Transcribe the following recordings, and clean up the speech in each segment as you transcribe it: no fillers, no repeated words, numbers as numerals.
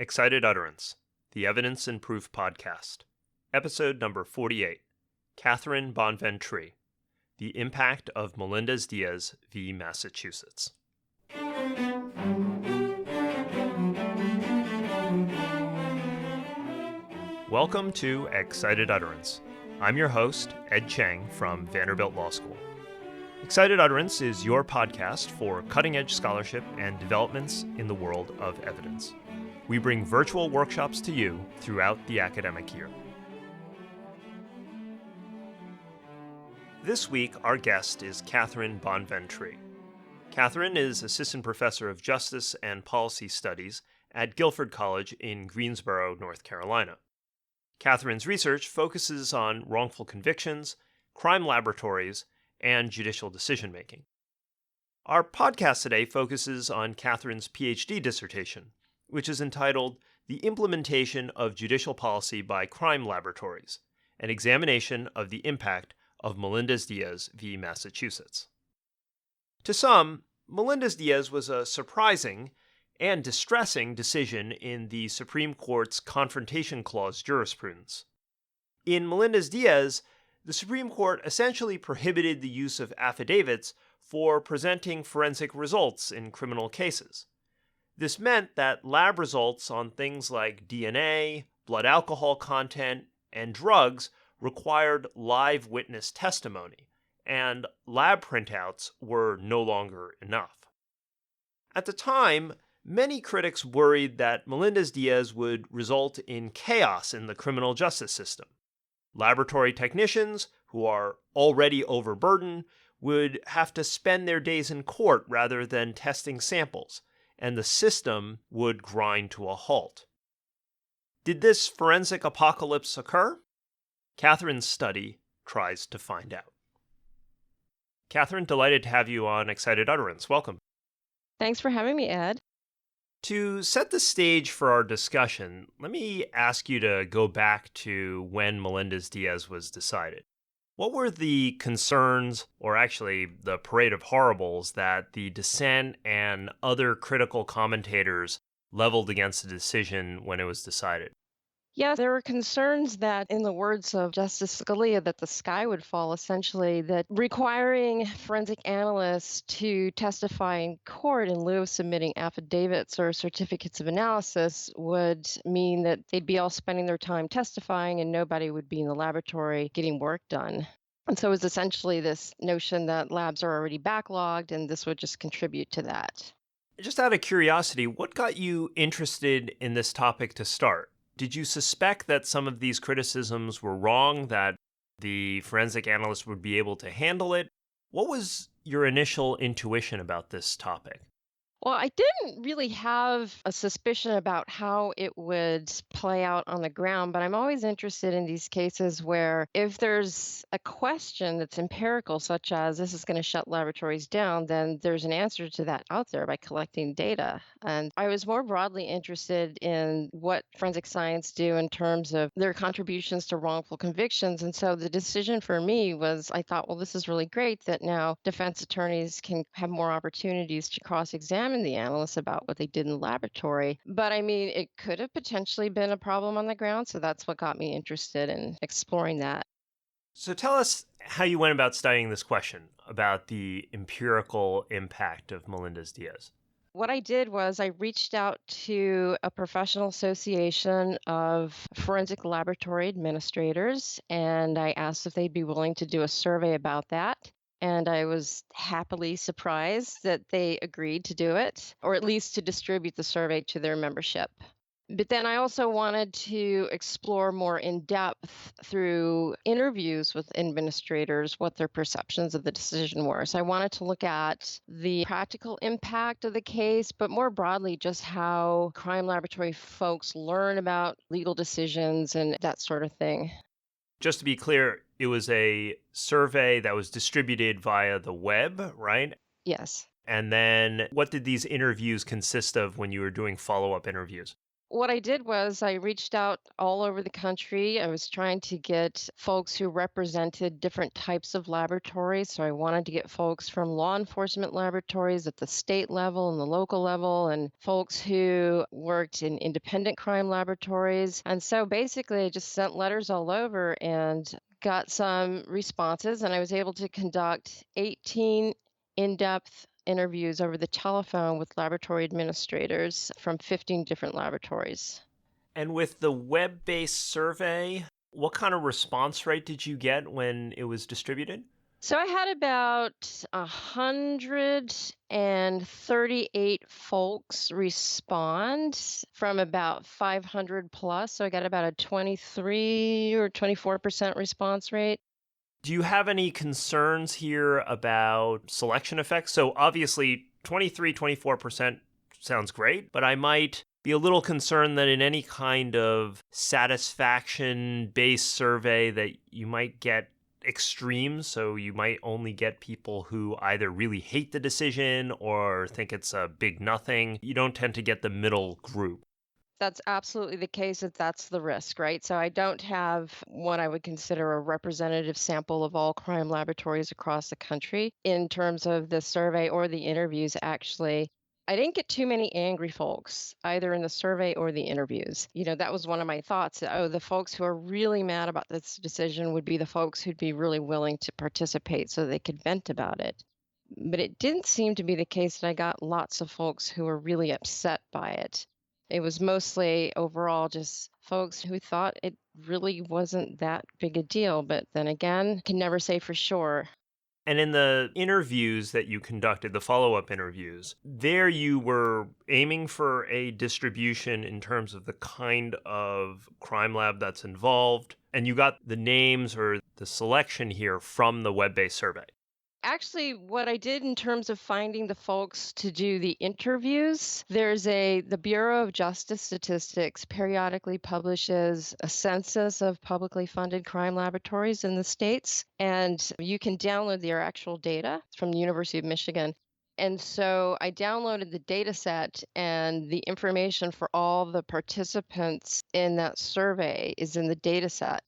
Excited Utterance, the Evidence and Proof Podcast. Episode number 48, Catherine Bonventre, the Impact of Melendez-Diaz v. Massachusetts. Welcome to Excited Utterance. I'm your host, Ed Cheng from Vanderbilt Law School. Excited Utterance is your podcast for cutting-edge scholarship and developments in the world of evidence. We bring virtual workshops to you throughout the academic year. This week, our guest is Catherine Bonventre. Catherine is Assistant Professor of Justice and Policy Studies at Guilford College in Greensboro, North Carolina. Catherine's research focuses on wrongful convictions, crime laboratories, and judicial decision-making. Our podcast today focuses on Catherine's PhD dissertation, which is entitled The Implementation of Judicial Policy by Crime Laboratories, an examination of the impact of Melendez-Diaz v. Massachusetts. To some, Melendez-Diaz was a surprising and distressing decision in the Supreme Court's Confrontation Clause jurisprudence. In Melendez-Diaz, the Supreme Court essentially prohibited the use of affidavits for presenting forensic results in criminal cases. This meant that lab results on things like DNA, blood alcohol content, and drugs required live witness testimony, and lab printouts were no longer enough. At the time, many critics worried that Melendez-Diaz would result in chaos in the criminal justice system. Laboratory technicians, who are already overburdened, would have to spend their days in court rather than testing samples, and the system would grind to a halt. Did this forensic apocalypse occur? Catherine's study tries to find out. Catherine, delighted to have you on Excited Utterance. Welcome. Thanks for having me, Ed. To set the stage for our discussion, let me ask you to go back to when Melendez-Diaz was decided. What were the concerns, or actually the parade of horribles, that the dissent and other critical commentators leveled against the decision when it was decided? Yeah, there were concerns that, in the words of Justice Scalia, that the sky would fall, essentially, that requiring forensic analysts to testify in court in lieu of submitting affidavits or certificates of analysis would mean that they'd be all spending their time testifying and nobody would be in the laboratory getting work done. And so it was essentially this notion that labs are already backlogged and this would just contribute to that. Just out of curiosity, what got you interested in this topic to start? Did you suspect that some of these criticisms were wrong, that the forensic analyst would be able to handle it? What was your initial intuition about this topic? Well, I didn't really have a suspicion about how it would play out on the ground, but I'm always interested in these cases where if there's a question that's empirical, such as this is going to shut laboratories down, then there's an answer to that out there by collecting data. And I was more broadly interested in what forensic science do in terms of their contributions to wrongful convictions. And so the decision for me was, I thought, well, this is really great that now defense attorneys can have more opportunities to cross-examine the analysts about what they did in the laboratory. But I mean, it could have potentially been a problem on the ground, so that's what got me interested in exploring that. So tell us how you went about studying this question about the empirical impact of Melendez-Diaz. What I did was I reached out to a professional association of forensic laboratory administrators, and I asked if they'd be willing to do a survey about that. And I was happily surprised that they agreed to do it, or at least to distribute the survey to their membership. But then I also wanted to explore more in depth through interviews with administrators what their perceptions of the decision were. So I wanted to look at the practical impact of the case, but more broadly, just how crime laboratory folks learn about legal decisions and that sort of thing. Just to be clear, it was a survey that was distributed via the web, right? Yes. And then what did these interviews consist of when you were doing follow-up interviews? What I did was I reached out all over the country. I was trying to get folks who represented different types of laboratories. So I wanted to get folks from law enforcement laboratories at the state level and the local level, and folks who worked in independent crime laboratories. And so basically, I just sent letters all over and got some responses, and I was able to conduct 18 in-depth interviews over the telephone with laboratory administrators from 15 different laboratories. And with the web based survey, what kind of response rate did you get when it was distributed? So I had about 138 folks respond from about 500 plus. So I got about a 23 or 24% response rate. Do you have any concerns here about selection effects? So obviously 23, 24% sounds great, but I might be a little concerned that in any kind of satisfaction based survey that you might get extremes. So you might only get people who either really hate the decision or think it's a big nothing. You don't tend to get the middle group. That's absolutely the case if that's the risk, right? So I don't have what I would consider a representative sample of all crime laboratories across the country in terms of the survey or the interviews, actually. I didn't get too many angry folks, either in the survey or the interviews. That was one of my thoughts. Oh, the folks who are really mad about this decision would be the folks who'd be really willing to participate so they could vent about it. But it didn't seem to be the case that I got lots of folks who were really upset by it. It was mostly overall just folks who thought it really wasn't that big a deal. But then again, can never say for sure. And in the interviews that you conducted, the follow up interviews, there you were aiming for a distribution in terms of the kind of crime lab that's involved. And you got the names or the selection here from the web based survey. Actually, what I did in terms of finding the folks to do the interviews, the Bureau of Justice Statistics periodically publishes a census of publicly funded crime laboratories in the states, and you can download their actual data from the University of Michigan. And so I downloaded the data set, and the information for all the participants in that survey is in the data set.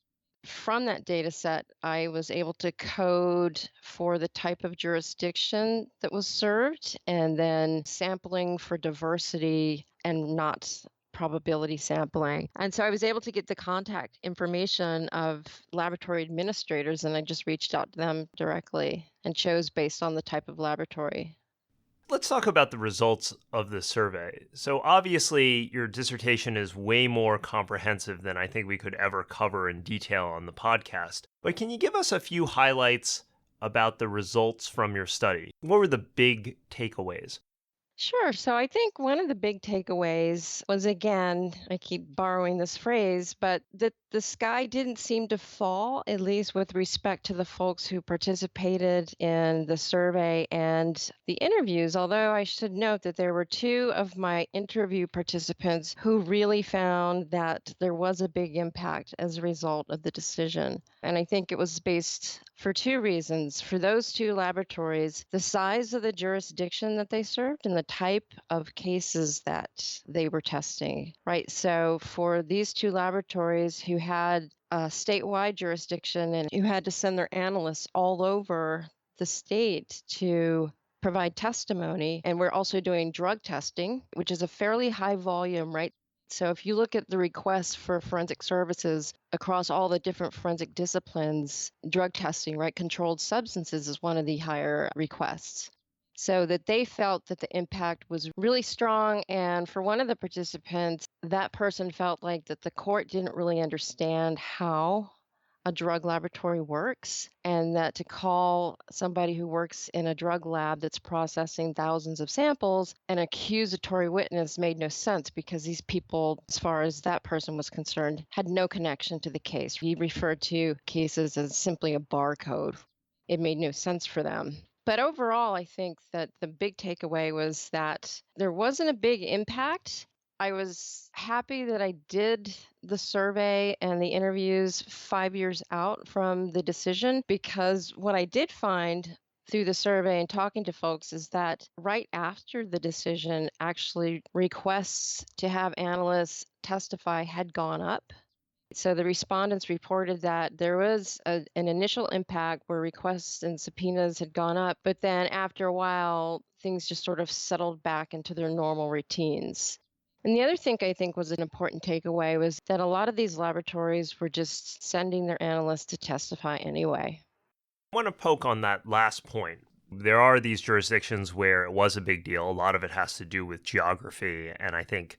From that data set, I was able to code for the type of jurisdiction that was served and then sampling for diversity and not probability sampling. And so I was able to get the contact information of laboratory administrators, and I just reached out to them directly and chose based on the type of laboratory. Let's talk about the results of the survey. So, obviously, your dissertation is way more comprehensive than I think we could ever cover in detail on the podcast. But can you give us a few highlights about the results from your study? What were the big takeaways? Sure. So I think one of the big takeaways was, again, I keep borrowing this phrase, but that the sky didn't seem to fall, at least with respect to the folks who participated in the survey and the interviews. Although I should note that there were two of my interview participants who really found that there was a big impact as a result of the decision. And I think it was based for two reasons. For those two laboratories, the size of the jurisdiction that they served and the type of cases that they were testing, right? So for these two laboratories who had a statewide jurisdiction and who had to send their analysts all over the state to provide testimony, and we're also doing drug testing, which is a fairly high volume, right? So if you look at the requests for forensic services across all the different forensic disciplines, drug testing, right, controlled substances is one of the higher requests. So that they felt that the impact was really strong. And for one of the participants, that person felt like that the court didn't really understand how a drug laboratory works, and that to call somebody who works in a drug lab that's processing thousands of samples an accusatory witness made no sense, because these people, as far as that person was concerned, had no connection to the case. He referred to cases as simply a barcode. It made no sense for them. But overall, I think that the big takeaway was that there wasn't a big impact. I was happy that I did the survey and the interviews 5 years out from the decision, because what I did find through the survey and talking to folks is that right after the decision, actually requests to have analysts testify had gone up. So the respondents reported that there was an initial impact where requests and subpoenas had gone up, but then after a while, things just sort of settled back into their normal routines. And the other thing I think was an important takeaway was that a lot of these laboratories were just sending their analysts to testify anyway. I want to poke on that last point. There are these jurisdictions where it was a big deal. A lot of it has to do with geography, and I think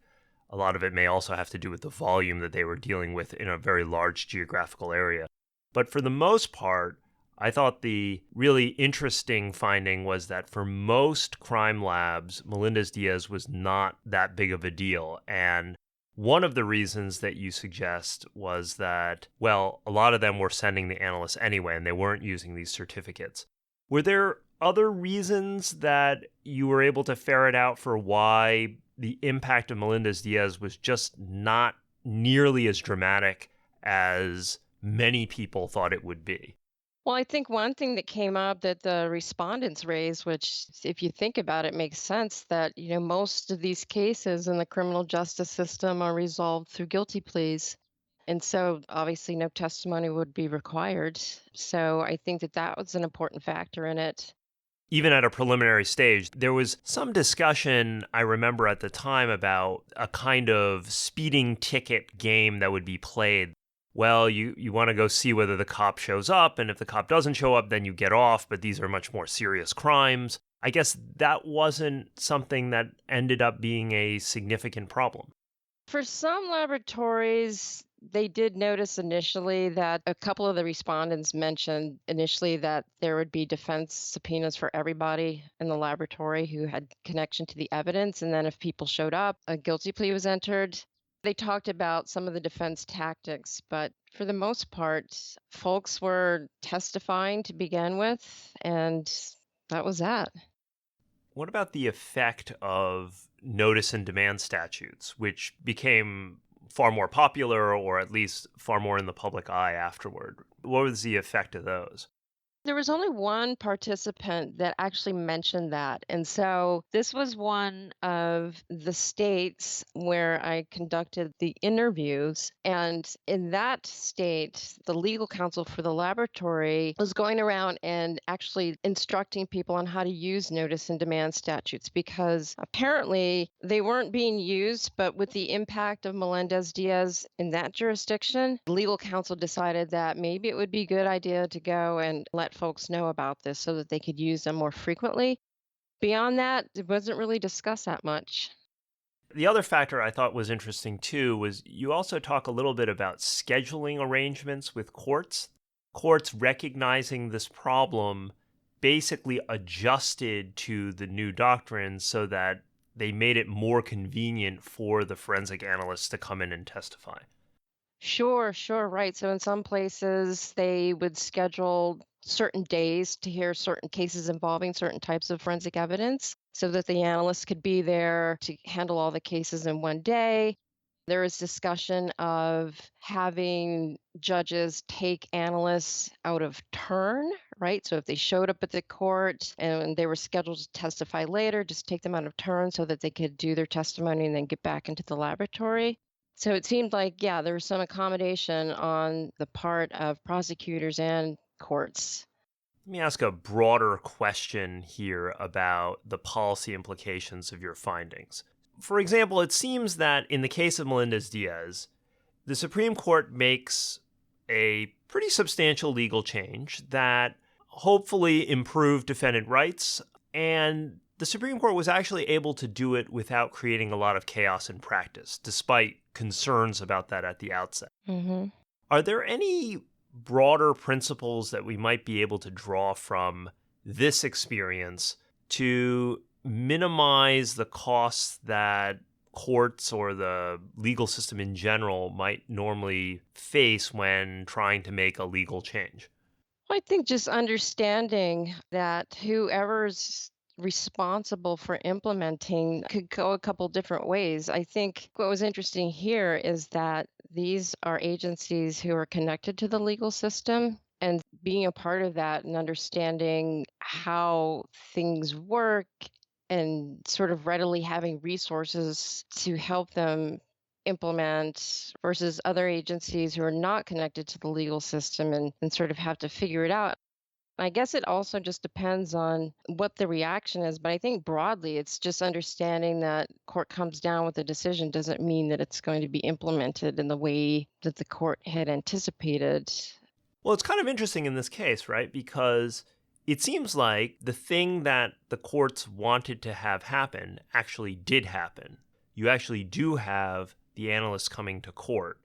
a lot of it may also have to do with the volume that they were dealing with in a very large geographical area. But for the most part, I thought the really interesting finding was that for most crime labs, Melendez-Diaz was not that big of a deal. And one of the reasons that you suggest was that, well, a lot of them were sending the analysts anyway, and they weren't using these certificates. Were there other reasons that you were able to ferret out for why the impact of Melendez-Diaz was just not nearly as dramatic as many people thought it would be? Well, I think one thing that came up that the respondents raised, which if you think about it, makes sense that, most of these cases in the criminal justice system are resolved through guilty pleas. And so obviously no testimony would be required. So I think that that was an important factor in it. Even at a preliminary stage, there was some discussion, I remember at the time, about a kind of speeding ticket game that would be played. Well, you want to go see whether the cop shows up, and if the cop doesn't show up, then you get off, but these are much more serious crimes. I guess that wasn't something that ended up being a significant problem. For some laboratories, they did notice initially that a couple of the respondents mentioned initially that there would be defense subpoenas for everybody in the laboratory who had connection to the evidence. And then if people showed up, a guilty plea was entered. They talked about some of the defense tactics, but for the most part, folks were testifying to begin with, and that was that. What about the effect of notice and demand statutes, which became far more popular or at least far more in the public eye afterward? What was the effect of those? There was only one participant that actually mentioned that. And so this was one of the states where I conducted the interviews. And in that state, the legal counsel for the laboratory was going around and actually instructing people on how to use notice and demand statutes because apparently they weren't being used. But with the impact of Melendez-Diaz in that jurisdiction, legal counsel decided that maybe it would be a good idea to go and let folks know about this so that they could use them more frequently. Beyond that, it wasn't really discussed that much. The other factor I thought was interesting too was you also talk a little bit about scheduling arrangements with courts. Courts recognizing this problem basically adjusted to the new doctrine so that they made it more convenient for the forensic analysts to come in and testify. Sure, sure, right. So in some places, they would schedule certain days to hear certain cases involving certain types of forensic evidence so that the analysts could be there to handle all the cases in one day. There is discussion of having judges take analysts out of turn, right? So if they showed up at the court and they were scheduled to testify later, just take them out of turn so that they could do their testimony and then get back into the laboratory. So it seemed like, yeah, there was some accommodation on the part of prosecutors and courts. Let me ask a broader question here about the policy implications of your findings. For example, it seems that in the case of Melendez-Diaz, the Supreme Court makes a pretty substantial legal change that hopefully improved defendant rights, and the Supreme Court was actually able to do it without creating a lot of chaos in practice, despite concerns about that at the outset. Hmm. Are there any broader principles that we might be able to draw from this experience to minimize the costs that courts or the legal system in general might normally face when trying to make a legal change? I think just understanding that whoever's responsible for implementing could go a couple different ways. I think what was interesting here is that these are agencies who are connected to the legal system, and being a part of that and understanding how things work and sort of readily having resources to help them implement versus other agencies who are not connected to the legal system and sort of have to figure it out. I guess it also just depends on what the reaction is, but I think broadly it's just understanding that court comes down with a decision doesn't mean that it's going to be implemented in the way that the court had anticipated. Well, it's kind of interesting in this case, right? Because it seems like the thing that the courts wanted to have happen actually did happen. You actually do have the analysts coming to court.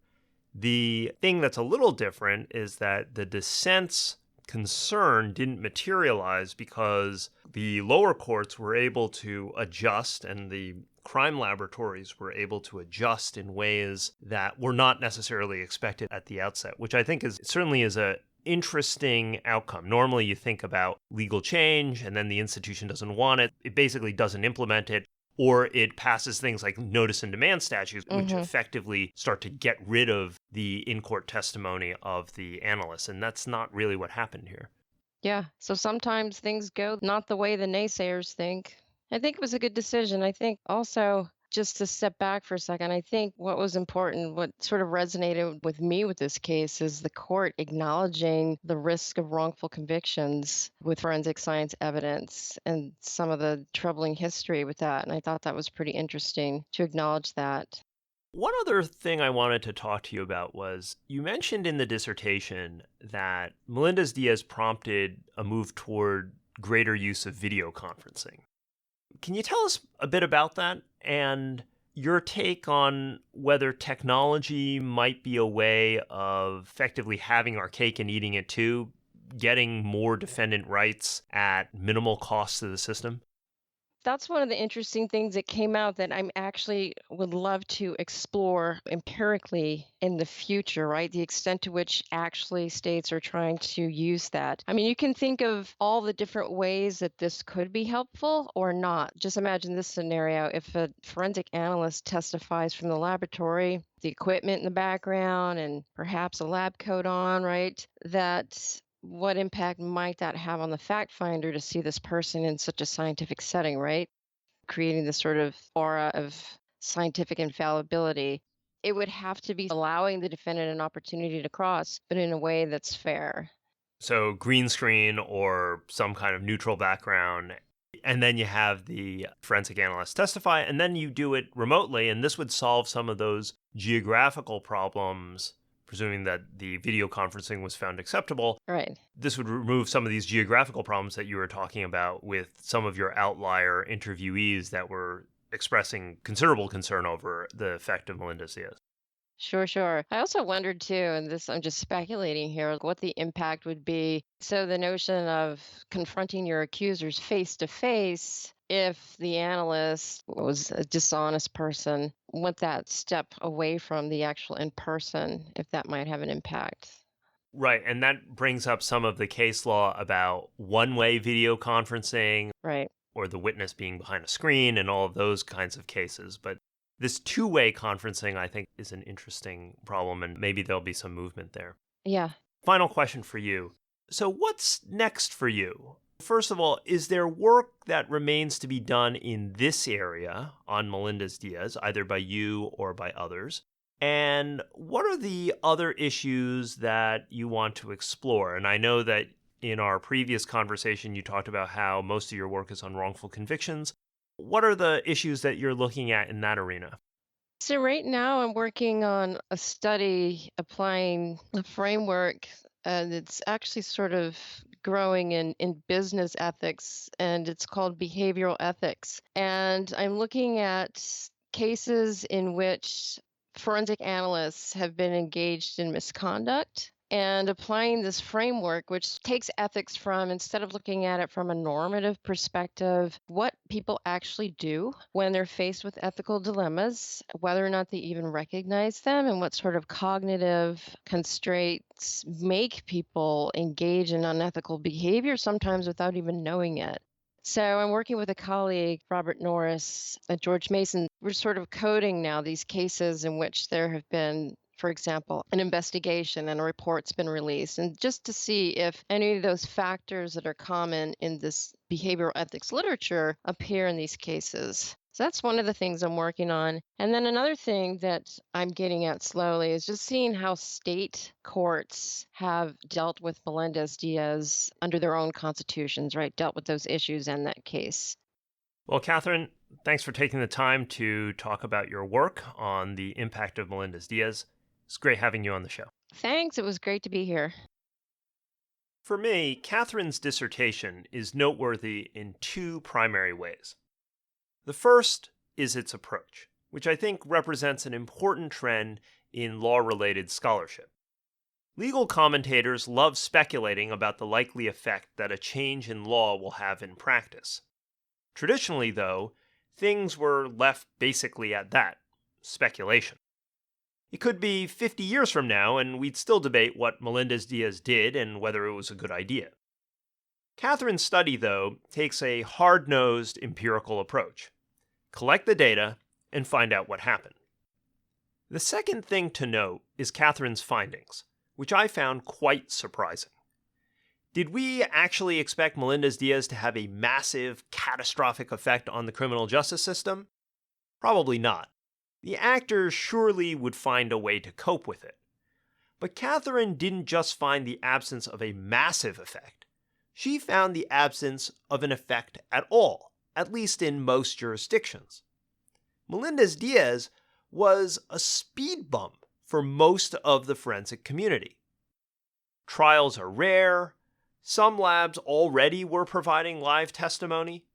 The thing that's a little different is that the dissent's concern didn't materialize because the lower courts were able to adjust and the crime laboratories were able to adjust in ways that were not necessarily expected at the outset, which I think is certainly is a interesting outcome. Normally you think about legal change and then the institution doesn't want it. It basically doesn't implement it, or it passes things like notice and demand statutes, which effectively start to get rid of the in-court testimony of the analysts. And that's not really what happened here. Yeah. So sometimes things go not the way the naysayers think. I think it was a good decision. I think also, just to step back for a second, I think what was important, what sort of resonated with me with this case is the court acknowledging the risk of wrongful convictions with forensic science evidence and some of the troubling history with that. And I thought that was pretty interesting to acknowledge that. One other thing I wanted to talk to you about was you mentioned in the dissertation that Melendez-Diaz prompted a move toward greater use of video conferencing. Can you tell us a bit about that and your take on whether technology might be a way of effectively having our cake and eating it too, getting more defendant rights at minimal cost to the system? That's one of the interesting things that came out that I'm actually would love to explore empirically in the future, right? The extent to which actually states are trying to use that. I mean, you can think of all the different ways that this could be helpful or not. Just imagine this scenario. If a forensic analyst testifies from the laboratory, the equipment in the background, and perhaps a lab coat on, right? That what impact might that have on the fact finder to see this person in such a scientific setting, right? Creating this sort of aura of scientific infallibility. It would have to be allowing the defendant an opportunity to cross, but in a way that's fair. So green screen or some kind of neutral background. And then you have the forensic analyst testify, and then you do it remotely. And this would solve some of those geographical problems, presuming that the video conferencing was found acceptable. Right. This would remove some of these geographical problems that you were talking about with some of your outlier interviewees that were expressing considerable concern over the effect of Melendez-Diaz. Sure, sure. I also wondered too, and this I'm just speculating here, what the impact would be. So the notion of confronting your accusers face to face, if the analyst was a dishonest person, went that step away from the actual in person, if that might have an impact. Right, and that brings up some of the case law about one-way video conferencing Right. or the witness being behind a screen and all of those kinds of cases. But this two-way conferencing, I think, is an interesting problem, and maybe there'll be some movement there. Yeah. Final question for you. So what's next for you? First of all, is there work that remains to be done in this area on Melendez-Diaz, either by you or by others? And what are the other issues that you want to explore? And I know that in our previous conversation, you talked about how most of your work is on wrongful convictions. What are the issues that you're looking at in that arena? So right now I'm working on a study applying a framework that's actually sort of growing in business ethics, and it's called behavioral ethics. And I'm looking at cases in which forensic analysts have been engaged in misconduct and applying this framework, which takes ethics from, instead of looking at it from a normative perspective, what people actually do when they're faced with ethical dilemmas, whether or not they even recognize them, and what sort of cognitive constraints make people engage in unethical behavior, sometimes without even knowing it. So I'm working with a colleague, Robert Norris at George Mason. We're sort of coding now these cases in which there have been for example, an investigation and a report's been released, and just to see if any of those factors that are common in this behavioral ethics literature appear in these cases. So that's one of the things I'm working on. And then another thing that I'm getting at slowly is just seeing how state courts have dealt with Melendez-Diaz under their own constitutions, right? Dealt with those issues in that case. Well, Catherine, thanks for taking the time to talk about your work on the impact of Melendez-Diaz. It's great having you on the show. Thanks. It was great to be here. For me, Catherine's dissertation is noteworthy in two primary ways. The first is its approach, which I think represents an important trend in law-related scholarship. Legal commentators love speculating about the likely effect that a change in law will have in practice. Traditionally, though, things were left basically at that, speculation. It could be 50 years from now, and we'd still debate what Melendez-Diaz did and whether it was a good idea. Catherine's study, though, takes a hard-nosed empirical approach. Collect the data and find out what happened. The second thing to note is Catherine's findings, which I found quite surprising. Did we actually expect Melendez-Diaz to have a massive, catastrophic effect on the criminal justice system? Probably not. The actors surely would find a way to cope with it. But Catherine didn't just find the absence of a massive effect. She found the absence of an effect at all, at least in most jurisdictions. Melendez-Diaz was a speed bump for most of the forensic community. Trials are rare, some labs already were providing live testimony,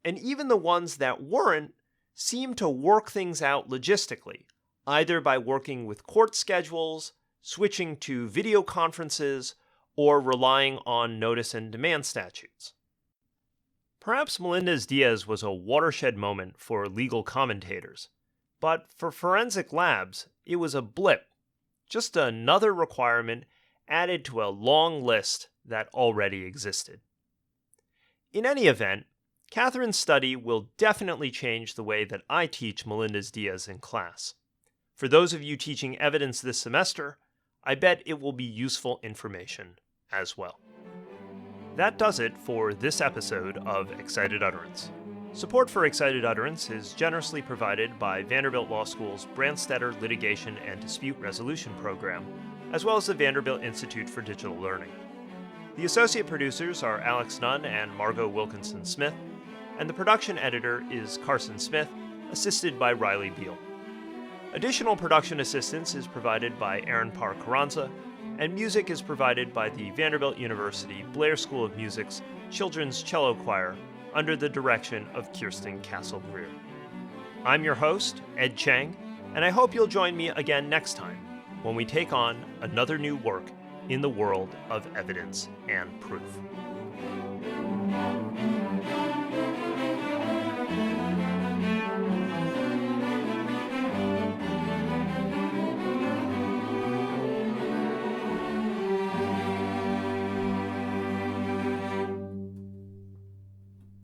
and even the ones that weren't seemed to work things out logistically, either by working with court schedules, switching to video conferences, or relying on notice and demand statutes. Perhaps Melendez-Diaz was a watershed moment for legal commentators, but for forensic labs, it was a blip, just another requirement added to a long list that already existed. In any event, Catherine's study will definitely change the way that I teach Melendez-Diaz in class. For those of you teaching evidence this semester, I bet it will be useful information as well. That does it for this episode of Excited Utterance. Support for Excited Utterance is generously provided by Vanderbilt Law School's Branstetter Litigation and Dispute Resolution Program, as well as the Vanderbilt Institute for Digital Learning. The associate producers are Alex Nunn and Margot Wilkinson-Smith, and the production editor is Carson Smith, assisted by Riley Beal. Additional production assistance is provided by Aaron Parr Carranza, and music is provided by the Vanderbilt University Blair School of Music's Children's Cello Choir under the direction of Kirsten Castle-Greer. I'm your host, Ed Chang, and I hope you'll join me again next time when we take on another new work in the world of evidence and proof.